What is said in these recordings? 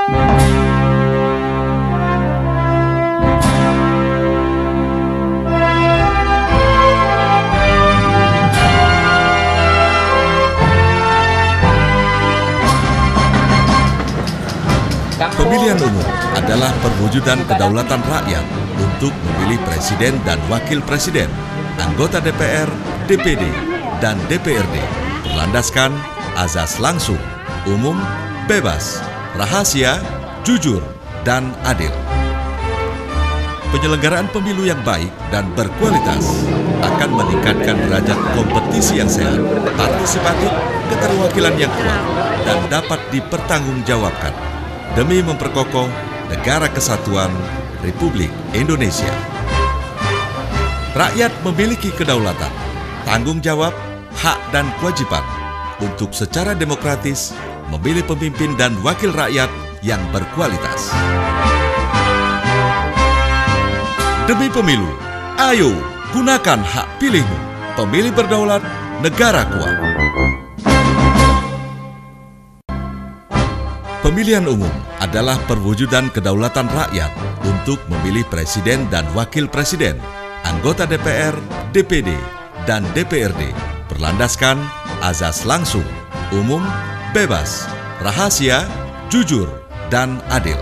Pemilihan umum adalah perwujudan kedaulatan rakyat untuk memilih presiden dan wakil presiden, anggota DPR, DPD, dan DPRD, berlandaskan azas langsung, umum, bebas, rahasia, jujur, dan adil. Penyelenggaraan pemilu yang baik dan berkualitas akan meningkatkan derajat kompetisi yang sehat, partisipatif, keterwakilan yang kuat, dan dapat dipertanggungjawabkan demi memperkokoh Negara Kesatuan Republik Indonesia. Rakyat memiliki kedaulatan, tanggung jawab, hak dan kewajiban untuk secara demokratis memilih pemimpin dan wakil rakyat yang berkualitas. Demi pemilu, ayo gunakan hak pilihmu. Pemilih berdaulat, negara kuat. Pemilihan umum adalah perwujudan kedaulatan rakyat untuk memilih presiden dan wakil presiden, anggota DPR, DPD, dan DPRD, berlandaskan azas langsung, umum, bebas, rahasia, jujur, dan adil.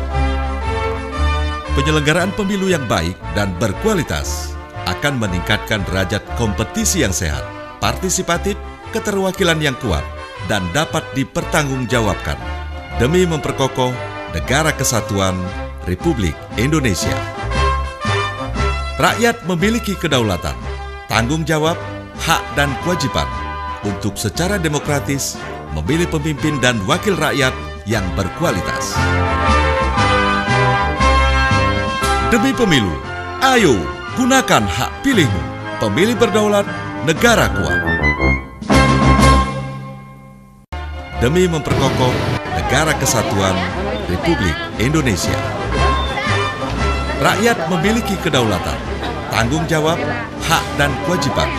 Penyelenggaraan pemilu yang baik dan berkualitas akan meningkatkan derajat kompetisi yang sehat, partisipatif, keterwakilan yang kuat, dan dapat dipertanggungjawabkan demi memperkokoh Negara Kesatuan Republik Indonesia. Rakyat memiliki kedaulatan, tanggung jawab, hak dan kewajiban untuk secara demokratis memilih pemimpin dan wakil rakyat yang berkualitas. Demi pemilu, ayo gunakan hak pilihmu. Pemilih berdaulat, negara kuat. Demi memperkokoh Negara Kesatuan Republik Indonesia. Rakyat memiliki kedaulatan, tanggung jawab, hak dan kewajiban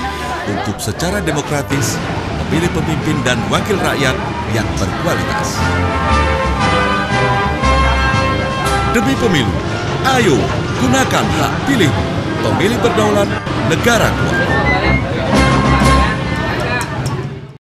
untuk secara demokratis memilih pemimpin dan wakil rakyat yang berkualitas. Demi pemilu, ayo gunakan hak pilihmu. Pemilih berdaulat, negara kuat.